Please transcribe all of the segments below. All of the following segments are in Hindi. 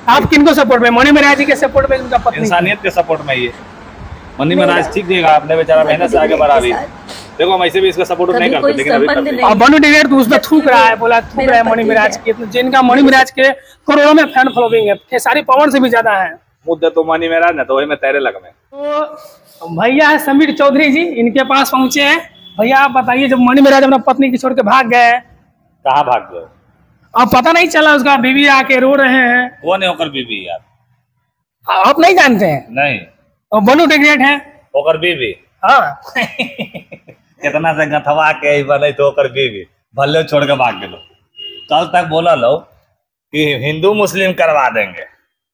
आप किनको सपोर्ट में? मणि महाराज जी के सपोर्ट में, उनका पत्नी? इंसानियत के सपोर्ट में ये मणि महाराज ठीक देगा, आपने बेचारा मेहनत से आगे बढ़ा भी। देखो हम ऐसे भी इसका सपोर्ट नहीं करते, लेकिन अभी करते हैं। बनु डिग्रेड तो उसमें थूक रहा है, बोला थूक रहा है मणि महाराज के, जिनका मणि महाराज के करोड़ों में फैन फॉलोइंग है, खेसारी पवन से भी ज्यादा है। मुद्दे तो मणि महाराज ना, तो वही में तेरे लग में। तो भैया है समीर चौधरी जी, इनके पास पहुंचे हैं। भैया आप बताइए, जब मणि महाराज अपना पत्नी की छोड़ के भाग गए, कहाँ भाग गए? अब पता नहीं चला, उसका बीवी आके रो रहे हैं। कौन है ओकर बीवी यार? आप नहीं जानते हैं? नहीं। और बनु डिग्रेड है ओकर बीवी? हाँ। कितना से गथवा के बने तो ओकर बीवी भले छोड़ के भाग गए। कल तक बोला लो कि हिंदू मुस्लिम करवा देंगे,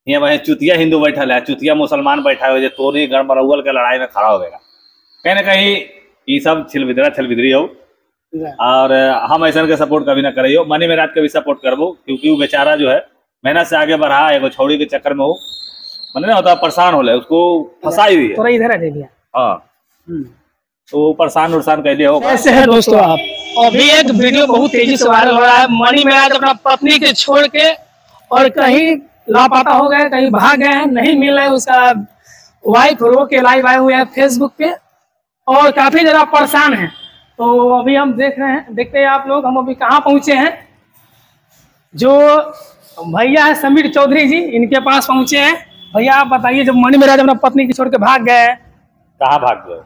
ये वही चुतिया हिंदू बैठा है, चुतिया मुसलमान बैठा है, तो नहीं गड़बड़ौल के लड़ाई में खड़ा हो गएगा। कहीं ना कहीं ये सब छिलविदरी हो, और हम ऐसा के सपोर्ट कभी ना करियो। मणि महाराज के भी सपोर्ट करबो, क्योंकि वो बेचारा जो है मेहनत से आगे बढ़ा, एगो छौड़ी के चक्कर में वो मैंने ना होता परेशान हो ले, उसको फंसाई हुई है। थोड़ा इधर आ जाइए। हाँ, तो परेशान उरेशान कैसे हो। कैसे है दोस्तों आप? अभी एक वीडियो बहुत तेजी से वायरल हो रहा है। मणि महाराज अपना पत्नी के छोड़ के और कहीं लापता हो गए, कहीं भाग गए हैं, नहीं मिल रहे। उसका वाइफ रो के लाइव आए हुए हैं फेसबुक पे, और काफी ज्यादा परेशान है। तो अभी हम देख रहे हैं, देखते हैं आप लोग, हम अभी कहाँ पहुंचे हैं। जो भैया है समीर चौधरी जी, इनके पास पहुंचे हैं। भैया आप बताइए, जब मणि महाराज अपना पत्नी की छोड़ के भाग गए, कहाँ भाग गए?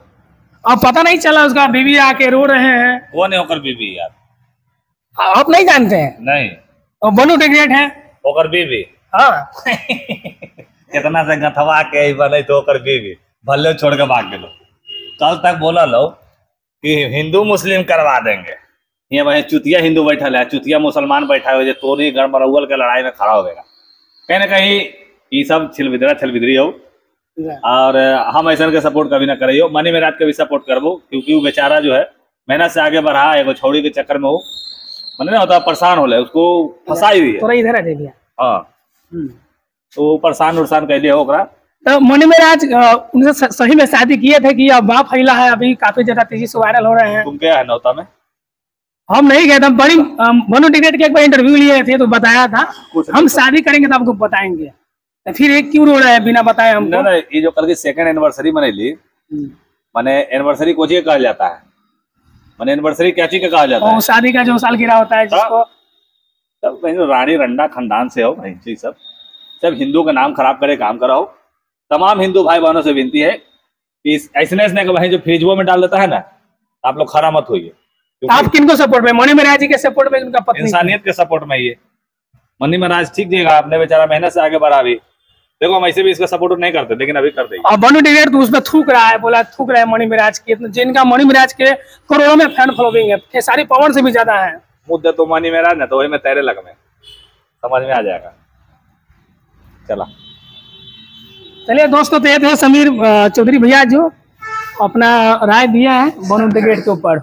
अब पता नहीं चला, उसका बीवी आके रो रहे हैं। कौन है ओकर बीवी यार? आप नहीं जानते हैं? नहीं। और बनु डिग्रेड है ओकर बीवी? हाँ। कितना से गथवा के बने तो ओकर बीवी भले छोड़ के भाग गए। कल तक बोला लो कि हिंदू मुस्लिम करवा देंगे, ये वही चुतिया हिंदू बैठा है, चुतिया मुसलमान बैठा है, तो नहीं गड़बड़ौल के लड़ाई में खड़ा हो गएगा। कहीं ना कहीं ये सब छिलविदरी हो, और हम ऐसा के सपोर्ट कभी ना करियो। मणि महाराज के भी सपोर्ट करबो, क्योंकि वो बेचारा जो है मेहनत से आगे बढ़ा, एगो छौड़ी के चक्कर में वो मैंने ना होता परेशान हो ले, उसको फंसाई हुई है। थोड़ा इधर आ जाइए। हाँ, तो परेशान उरेशान कैसे हो। तो मणि महाराज उनसे सही में शादी किए थे कि अफवाह फैला है, अभी काफी ज्यादा तेजी से वायरल हो रहे हैं। तुम क्या है नौता में? हम नहीं गए थे, बड़ी बनु डिग्रेड के एक बार इंटरव्यू लिए थे तो बताया था हम शादी करेंगे तो आपको बताएंगे, तो फिर एक क्यों रो रहे हैं बिना बताए हमको? ना, ये जो कल की सेकंड एनिवर्सरी मनैली, माने एनिवर्सरी को कहा जाता है, माने एनिवर्सरी क्या चीज का कहा जाता है? शादी का जो सालगिरह होता है जिसको। सब रानी रंडा खानदान से हो, सब हिंदू का नाम खराब करे काम कराओ। तमाम हिंदू भाई बहनों से विनती है कि ऐसने का भाई जो फ्रिजवो में डाल देता है ना, आप लोग खरा मत होइए। आप किनको सपोर्ट में? मणि महाराज जी के सपोर्ट में, उनका पत्नी? इंसानियत के सपोर्ट में ये मणि महाराज ठीक देगा, आपने बेचारा मेहनत से आगे बढ़ा भी। देखो हम ऐसे भी इसका सपोर्ट नहीं करते, लेकिन अभी करते हैं। और बनु डिग्रेड तो उसमें थूक रहा है, बोला थूक रहा है मणि महाराज के, जिनका मणि महाराज के करोड़ों में फैन फॉलोइंग है, खेसारी पवन से भी ज्यादा है। मुद्दे तो मणि महाराज ना, तो वही में तेरे लग में, समझ में आ जाएगा। चला चलिए दोस्तों, तो ये थे समीर चौधरी भैया जो अपना राय दिया है बनु डिग्रेड के ऊपर।